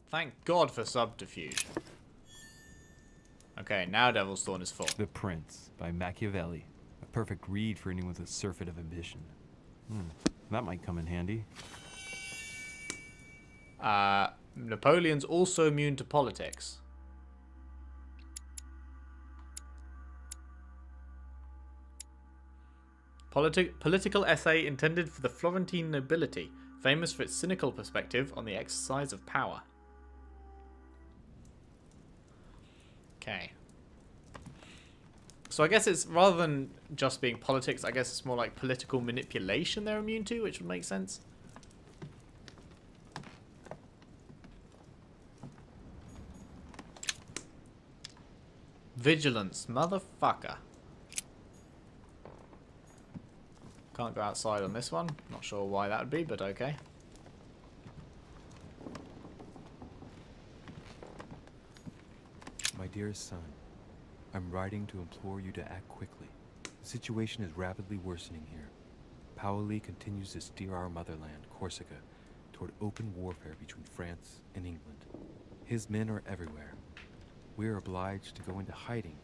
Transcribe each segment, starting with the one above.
Thank God for subterfuge. Okay, now Devil's Thorn is full. The Prince by Machiavelli. A perfect read for anyone with a surfeit of ambition. That might come in handy. Napoleon's also immune to politics. Political essay intended for the Florentine nobility, famous for its cynical perspective on the exercise of power. Okay. So I guess it's, rather than just being politics, I guess it's more like political manipulation they're immune to, which would make sense. Vigilance, motherfucker. Can't go outside on this one. Not sure why that would be, but okay. My dearest son, I'm writing to implore you to act quickly. The situation is rapidly worsening here. Paoli continues to steer our motherland, Corsica, toward open warfare between France and England. His men are everywhere. We are obliged to go into hiding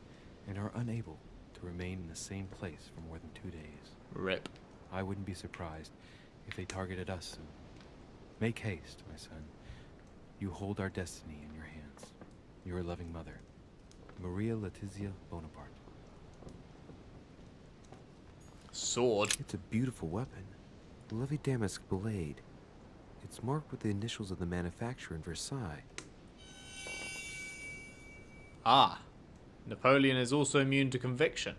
and are unable to remain in the same place for more than 2 days. Rip. I wouldn't be surprised if they targeted us soon. Make haste, my son. You hold our destiny in your hands. Your loving mother, Maria Letizia Bonaparte. Sword. It's a beautiful weapon. A lovely damask blade. It's marked with the initials of the manufacturer in Versailles. Ah. Napoleon is also immune to conviction.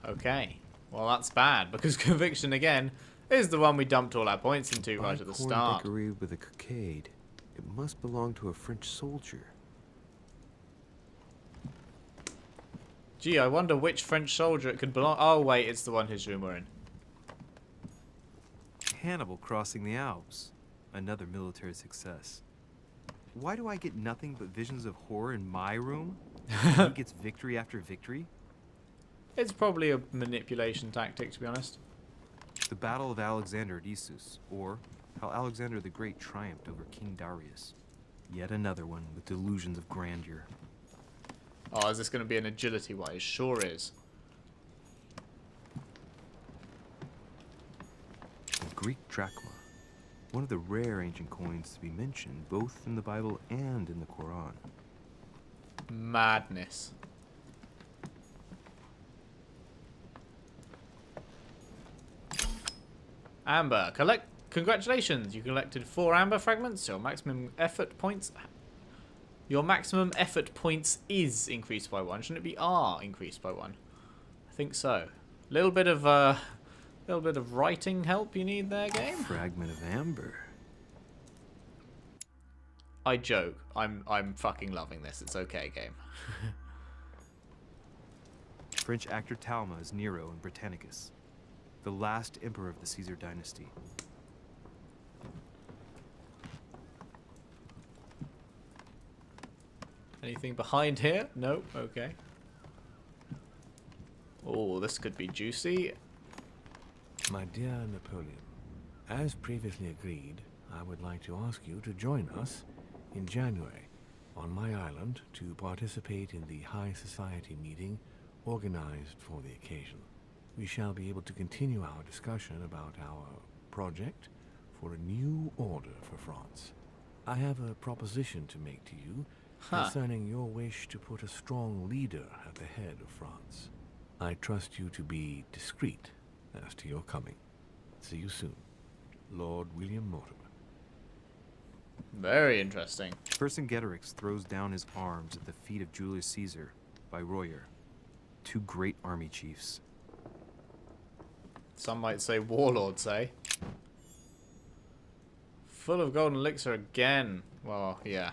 Okay. Well, that's bad, because conviction, again, is the one we dumped all our points into right at the start. Decorated with a cockade. It must belong to a French soldier. Gee, I wonder which French soldier it could belong. Oh, wait, it's the one his room we're in. Hannibal crossing the Alps. Another military success. Why do I get nothing but visions of horror in my room? He gets victory after victory? It's probably a manipulation tactic, to be honest. The Battle of Alexander at Issus, or how Alexander the Great triumphed over King Darius. Yet another one with delusions of grandeur. Oh, is this going to be an agility one? It sure is. The Greek drachma. One of the rare ancient coins to be mentioned both in the Bible and in the Quran. Madness. Amber, congratulations! You collected 4 amber fragments. Your maximum effort points. Your maximum effort points is increased by 1. Shouldn't it be are increased by 1? I think so. Little bit of writing help you need there, game. Fragment of amber. I joke. I'm fucking loving this. It's okay, game. French actor Talma is Nero in Britannicus, the last emperor of the Caesar dynasty. Anything behind here? No? Okay. Oh, this could be juicy. My dear Napoleon, as previously agreed, I would like to ask you to join us in January on my island to participate in the High Society meeting organized for the occasion. We shall be able to continue our discussion about our project for a new order for France. I have a proposition to make to you concerning your wish to put a strong leader at the head of France. I trust you to be discreet as to your coming. See you soon. Lord William Mortimer. Very interesting. Vercingetorix throws down his arms at the feet of Julius Caesar by Royer, 2 great army chiefs. Some might say warlords, eh? Full of golden elixir again. Well, yeah,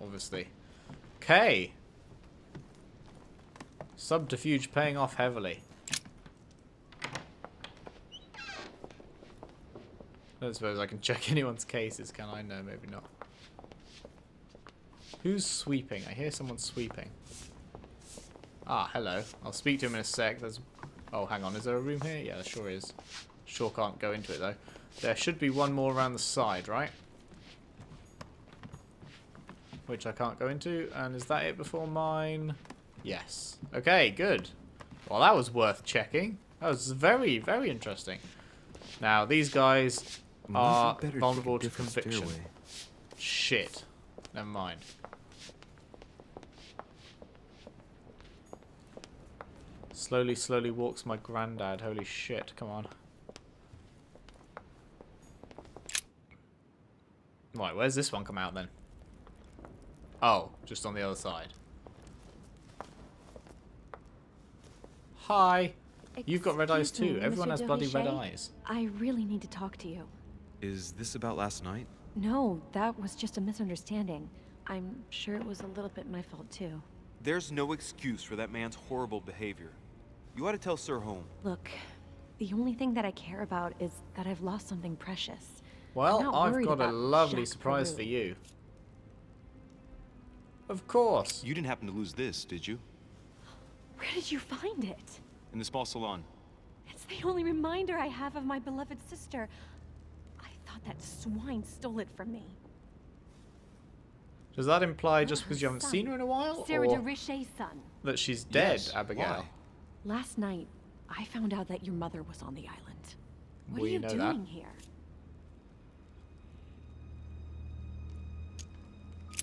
obviously. Okay. Subterfuge paying off heavily. I don't suppose I can check anyone's cases, can I? No, maybe not. Who's sweeping? I hear someone sweeping. Ah, hello. I'll speak to him in a sec. There's... Oh, hang on. Is there a room here? Yeah, there sure is. Sure can't go into it, though. There should be one more around the side, right? which I can't go into. And is that it before mine? Yes. Okay, good. Well, that was worth checking. That was very, very interesting. Now, these guys are vulnerable to conviction. Stairway. Shit. Never mind. Slowly, slowly walks my granddad. Holy shit. Come on. Right, where's this one come out then? Oh, just on the other side. Hi. You've got red eyes too. Everyone has bloody red eyes. I really need to talk to you. Is this about last night? No, that was just a misunderstanding. I'm sure it was a little bit my fault too. There's no excuse for that man's horrible behavior. You ought to tell Sir Home. Look, the only thing that I care about is that I've lost something precious. I'm Well, not I've worried got a about lovely Jacques surprise Peru. for you. Of course. You didn't happen to lose this, did you? Where did you find it? In the small salon. It's the only reminder I have of my beloved sister. I thought that swine stole it from me. Does that imply just Oh, because you haven't son. seen her in a while? Sarah de Or Richet's son. that she's dead, Yes, Abigail? why? Last night, I found out that your mother was on the island. What Well, are you you know doing that. here?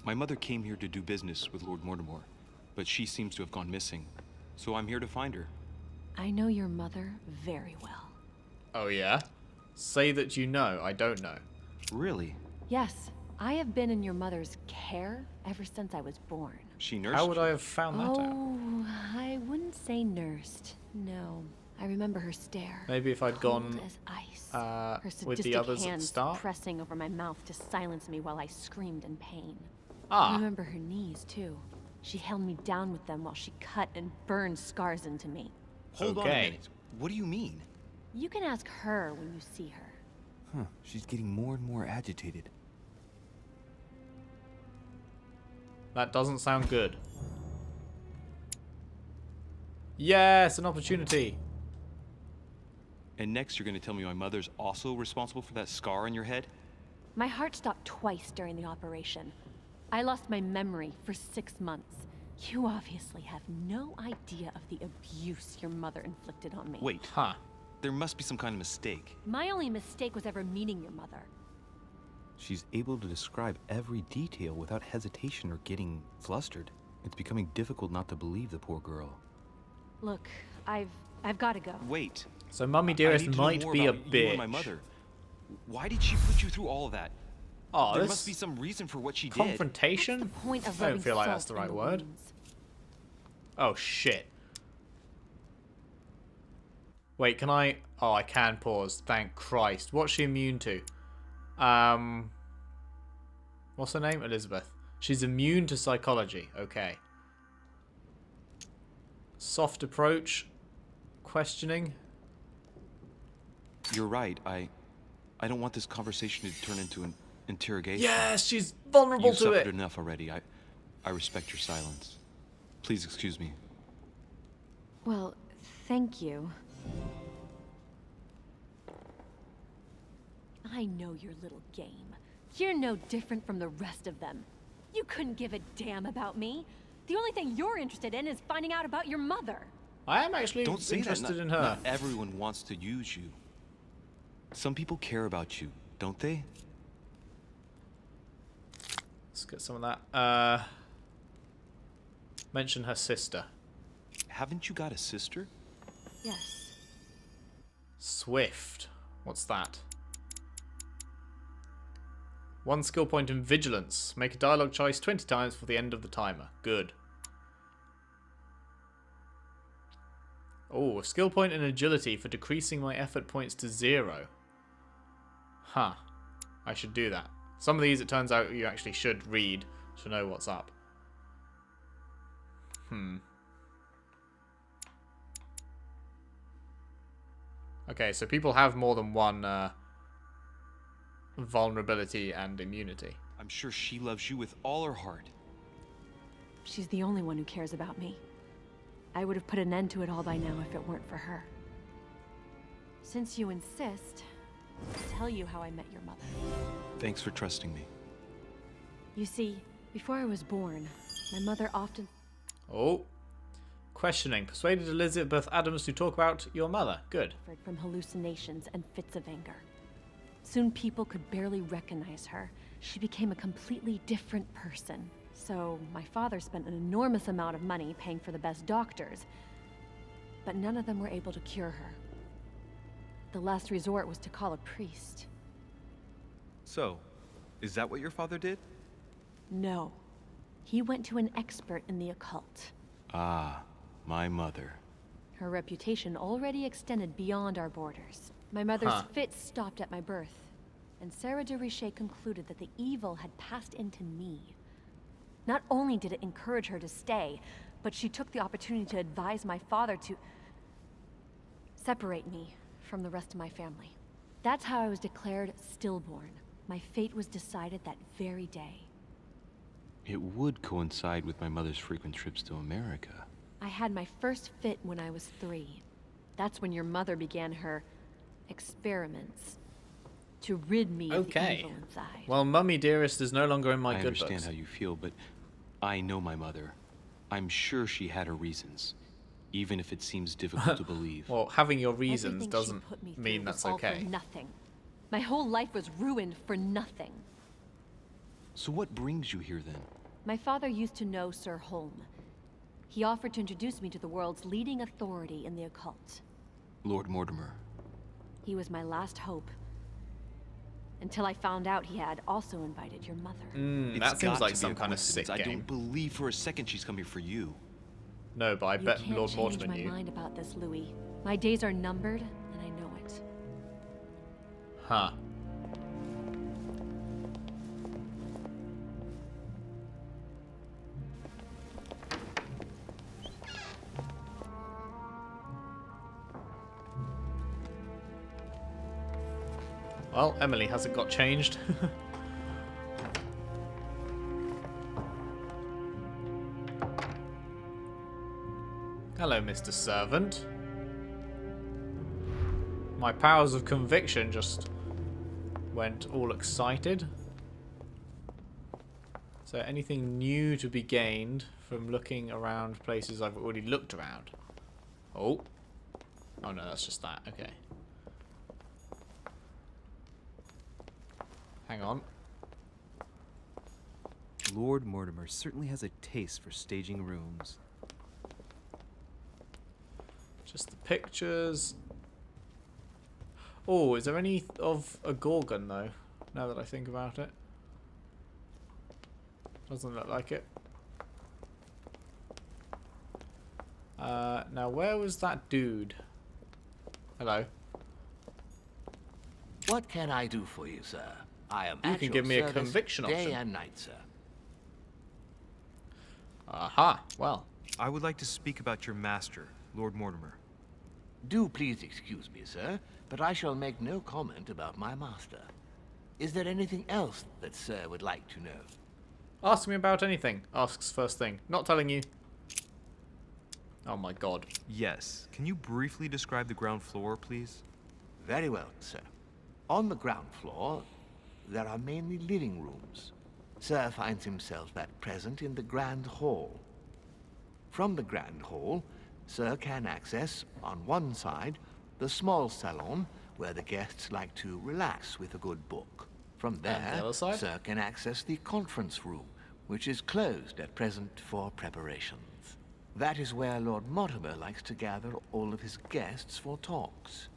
My mother came here to do business with Lord Mortimer, but she seems to have gone missing. So I'm here to find her. I know your mother very well. Oh yeah? Say that you know. I don't know. Really? Yes, I have been in your mother's care ever since I was born. She nursed How would you? I have found that out? Oh, I wouldn't say nursed. No, I remember her stare. Maybe if I'd Cold gone as ice. uh, Her sadistic with the others at the hands start. pressing over my mouth to silence me while I screamed in pain. I Ah, remember her knees too. She held me down with them while she cut and burned scars into me. Hold on a Okay. minute. What do you mean? You can ask her when you see her. Huh, she's getting more and more agitated. that doesn't sound good. Yes, an opportunity. And next you're going to tell me my mother's also responsible for that scar on your head? My heart stopped twice during the operation. I lost my memory for 6 months. You obviously have no idea of the abuse your mother inflicted on me. Wait, Huh. there must be some kind of mistake. My only mistake was ever meeting your mother. She's able to describe every detail without hesitation or getting flustered. It's becoming difficult not to believe the poor girl. Look, I've got to go. Wait. So Mummy I Dearest need to know might more be a about you bitch. and my mother. Why did she put you through all of that? Oh, There this must be some reason for what she did. confrontation? What's the point of I don't rubbing feel like salt that's the in right word. wounds? Oh shit. Wait, can I? Oh, I can pause. Thank Christ. What's she immune to? What's her name? Elizabeth. She's immune to psychology. Okay. Soft approach. Questioning. You're right. I don't want this conversation to turn into an interrogation. Yes, she's vulnerable You've to suffered it. enough already. I respect your silence. Please excuse me. Well, thank you. I know your little game. You're no different from the rest of them. You couldn't give a damn about me. The only thing you're interested in is finding out about your mother. I am actually Don't say interested that. in Not, her. not everyone wants to use you. Some people care about you, don't they? Let's get some of that. Mention her sister. Haven't you got a sister? Yes. Swift. What's that? 1 skill point in vigilance. Make a dialogue choice 20 times for the end of the timer. Good. Oh, a skill point in agility for decreasing my effort points to 0. Huh. I should do that. Some of these, it turns out, you actually should read to know what's up. Okay, so people have more than one vulnerability and immunity. I'm sure she loves you with all her heart. She's the only one who cares about me. I would have put an end to it all by now if it weren't for her. Since you insist, I'll tell you how I met your mother. Thanks for trusting me. You see, Before I was born, my mother often Oh. Questioning. Persuaded Elizabeth Adams to talk about your mother. Good. suffered from hallucinations and fits of anger. Soon people could barely recognize her. She became a completely different person. So my father spent an enormous amount of money paying for the best doctors, but none of them were able to cure her. The last resort was to call a priest. So, is that what your father did? No. He went to an expert in the occult. Ah, my mother. Her reputation already extended beyond our borders. My mother's Huh. fits stopped at my birth, and Sarah de Richet concluded that the evil had passed into me. Not only did it encourage her to stay, but she took the opportunity to advise my father to separate me from the rest of my family. That's how I was declared stillborn. My fate was decided that very day. It would coincide with my mother's frequent trips to America. I had my first fit when I was 3. That's when your mother began her experiments to rid me of the Okay. evil inside. Well, Mummy Dearest is no longer in my I good understand books. how you feel, but I know my mother. I'm sure she had her reasons, even if it seems difficult to believe. Well, having your reasons Everything she doesn't put me mean through that's was all okay. for nothing. My whole life was ruined for nothing. So what brings you here then? My father used to know Sir Holm. He offered to introduce me to the world's leading authority in the occult. Lord Mortimer. He was my last hope. Until I found out he had also invited your mother. It's That seems got like to be some a kind of sick coincidence. I game. don't believe for a second she's come here for you. No, but I You bet can't Lord change Mortimer my knew. mind about this, Louis. My days are numbered, and I know it. Huh. Well, Emily hasn't got changed. Hello, Mr. Servant. My powers of conviction just went all excited. So anything new to be gained from looking around places I've already looked around? Oh. Oh no, that's just that. Okay. Hang on. Lord Mortimer certainly has a taste for staging rooms. Just the pictures. Oh, is there any of a Gorgon though? Now that I think about it. Doesn't look like it. Now where was that dude? Hello. What can I do for you, sir? I am You at can your give me a service conviction day option. and night, sir. Aha. Well. I would like to speak about your master, Lord Mortimer. Do please excuse me, sir, but I shall make no comment about my master. Is there anything else that sir would like to know? Ask me about anything. Asks first thing. Not telling you. Oh my god. Yes. Can you briefly describe the ground floor, please? Very well, sir. On the ground floor, there are mainly living rooms. Sir finds himself at present in the Grand Hall. From the Grand Hall, Sir can access, on one side, the small salon, where the guests like to relax with a good book. From the there, other side? Sir can access the conference room, which is closed at present for preparations. That is where Lord Mortimer likes to gather all of his guests for talks.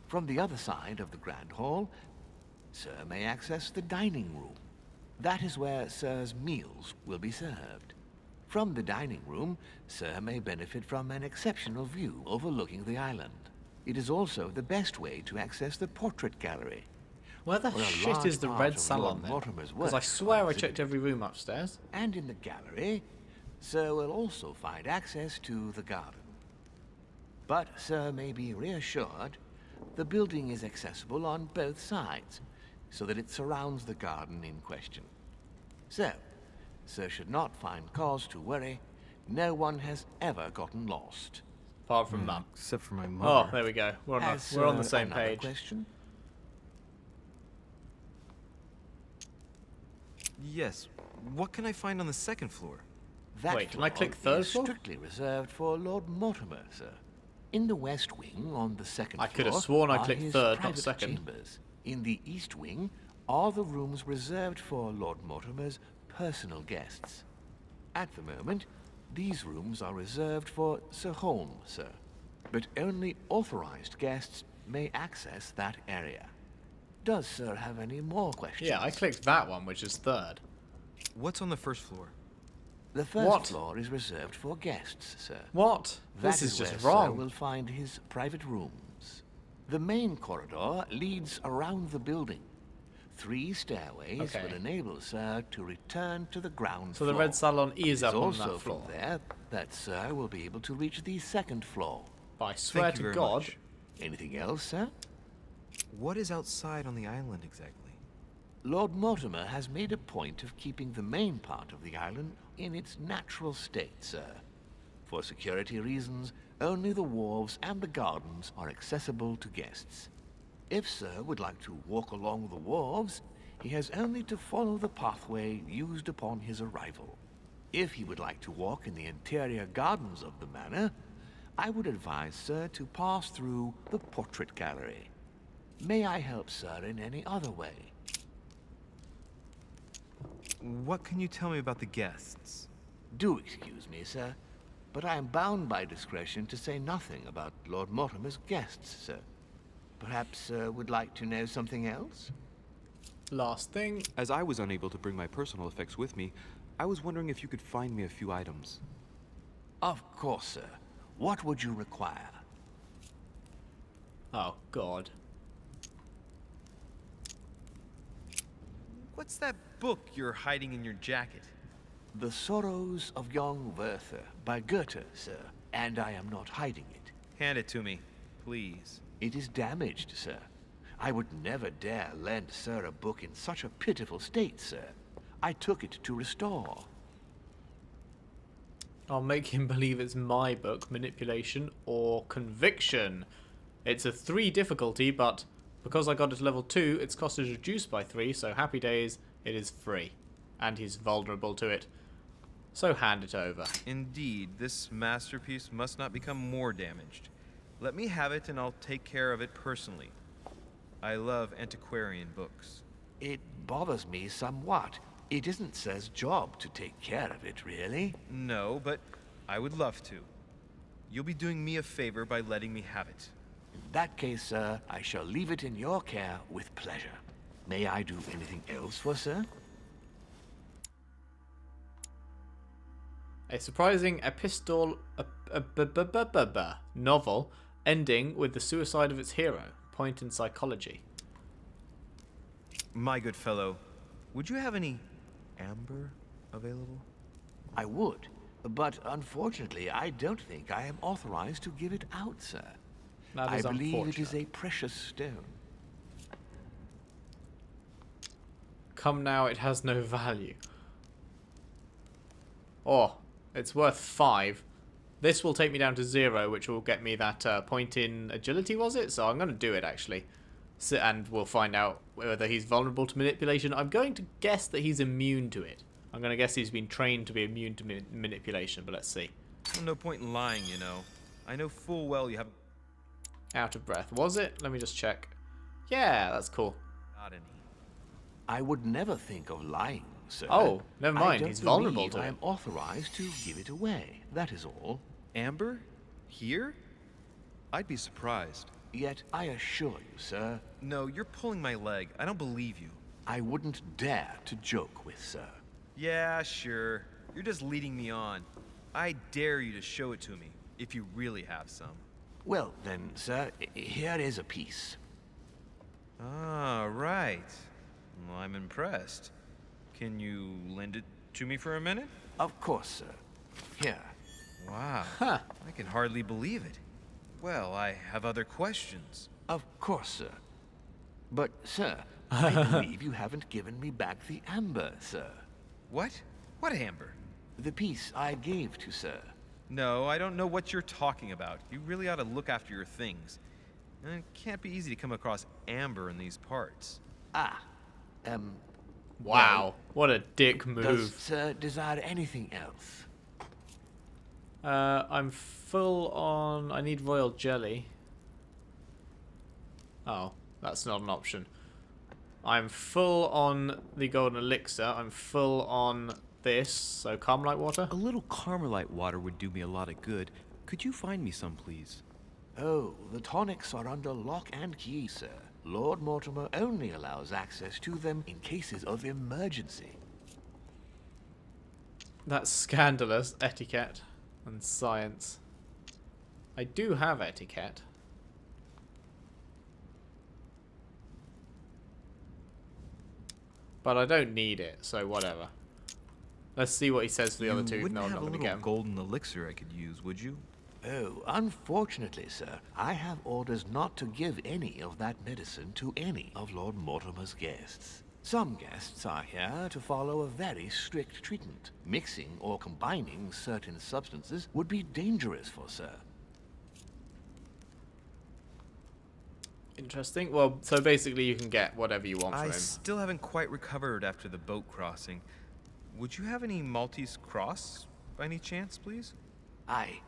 From the other side of the Grand Hall, Sir may access the dining room. That is where Sir's meals will be served. From the dining room, Sir may benefit from an exceptional view overlooking the island. It is also the best way to access the portrait gallery. Where the Where a shit large is the part red of salon Lord then? Mortimer's Because I works swear are I checked exhibited. every room upstairs. And in the gallery, Sir will also find access to the garden. But Sir may be reassured, the building is accessible on both sides, so that it surrounds the garden in question. So, Sir should not find cause to worry. No one has ever gotten lost. Apart from Mum. Except for my Oh, mother. there we go. We're on, Has we're on the Sir same another page. question? Yes. What can I find on the second floor? That Wait, can I floor click third is floor? strictly reserved for Lord Mortimer, sir. In the west wing, on the second I floor, could have sworn I are clicked his third, not private second. chambers. In the east wing are the rooms reserved for Lord Mortimer's personal guests. At the moment, these rooms are reserved for Sir Holmes, sir. But only authorized guests may access that area. Does Sir have any more questions? Yeah, I clicked that one, which is third. What's on the first floor? The first What? floor is reserved for guests, sir. What? That This is where just Sir wrong. will find his private rooms. The main corridor leads around the building. 3 stairways Okay. will enable Sir to return to the ground So floor. the red salon It is up on also that floor. from there that Sir will be able to reach the second floor. But I swear Thank you to very God, much. Anything else, Sir? What is outside on the island exactly? Lord Mortimer has made a point of keeping the main part of the island in its natural state, sir. For security reasons, only the wharves and the gardens are accessible to guests. If Sir would like to walk along the wharves, he has only to follow the pathway used upon his arrival. If he would like to walk in the interior gardens of the manor, I would advise Sir to pass through the portrait gallery. May I help Sir in any other way? What can you tell me about the guests? Do excuse me, sir, but I am bound by discretion to say nothing about Lord Mortimer's guests, sir. Perhaps Sir would like to know something else? last thing. As I was unable to bring my personal effects with me, I was wondering if you could find me a few items. Of course, sir. What would you require? Oh, God. What's that book you're hiding in your jacket? The Sorrows of Young Werther by Goethe, sir, and I am not hiding it. Hand it to me, please. It is damaged, sir. I would never dare lend Sir a book in such a pitiful state, sir. I took it to restore. I'll make him believe it's my book, manipulation or conviction. It's a 3 difficulty, but because I got it to level 2, its cost is reduced by 3, so happy days, it is free. And he's vulnerable to it. So hand it over. Indeed, this masterpiece must not become more damaged. Let me have it and I'll take care of it personally. I love antiquarian books. It bothers me somewhat. It isn't Sir's job to take care of it, really. No, but I would love to. You'll be doing me a favor by letting me have it. In that case, sir, I shall leave it in your care with pleasure. May I do anything else for Sir? A surprising novel ending with the suicide of its hero. Point in psychology. My good fellow, would you have any amber available? I would, but unfortunately, I don't think I am authorized to give it out, sir. That is I believe it is unfortunate. a precious stone. Come now, it has no value. Oh, it's worth 5. This will take me down to 0, which will get me that point in agility, was it? So I'm going to do it, actually. So, and we'll find out whether he's vulnerable to manipulation. I'm going to guess that he's immune to it. I'm going to guess he's been trained to be immune to manipulation, but let's see. Well, no point in lying, you know. I know full well you haven't Out of breath. Was it? Let me just check. Yeah, that's cool. got any. I would never think of lying, sir. Oh, never mind. I don't He's vulnerable believe to I it. am authorized to give it away. That is all. Amber? Here? I'd be surprised. Yet I assure you, sir, No, you're pulling my leg. I don't believe you. I wouldn't dare to joke with Sir. Yeah, sure. You're just leading me on. I dare you to show it to me, if you really have some. Well, then, sir, here is a piece. Ah, right. Well, I'm impressed. Can you lend it to me for a minute? Of course, sir. Here. Wow. Huh. I can hardly believe it. Well, I have other questions. Of course, sir. But, sir, I believe you haven't given me back the amber, sir. What? What amber? The piece I gave to Sir. No, I don't know what you're talking about. You really ought to look after your things. And it can't be easy to come across amber in these parts. Ah, Wow, what a dick Does move. Sir desire anything else? I'm full on... I need royal jelly. Oh, that's not an option. I'm full on the golden elixir. I'm full on this, so Carmelite water. A little Carmelite water would do me a lot of good. Could you find me some, please? Oh, the tonics are under lock and key, sir. Lord Mortimer only allows access to them in cases of emergency. That's scandalous. Etiquette and science. I do have etiquette. But I don't need it, so whatever. Let's see what he says for the other two. You wouldn't No, I'm have not a going to little get 'em. golden elixir I could use, would you? Oh, unfortunately, sir, I have orders not to give any of that medicine to any of Lord Mortimer's guests. Some guests are here to follow a very strict treatment. Mixing or combining certain substances would be dangerous for sir. Interesting. Well, so basically you can get whatever you want from I him. still haven't quite recovered after the boat crossing. Would you have any Maltese cross, by any chance, please? I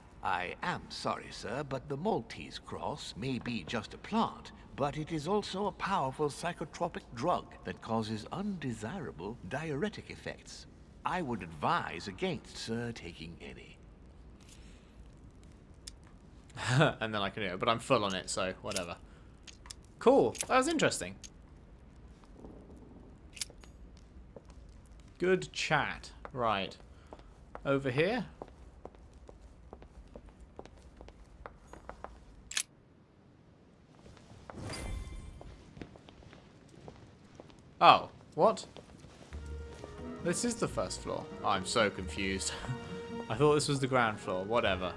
am sorry, sir, but the Maltese cross may be just a plant, but it is also a powerful psychotropic drug that causes undesirable diuretic effects. I would advise against sir taking any. And then I can do it, but I'm full on it, so whatever. Cool. That was interesting. Good chat. Right. Over here. Oh, what? This is the first floor. Oh, I'm so confused. I thought this was the ground floor. Whatever.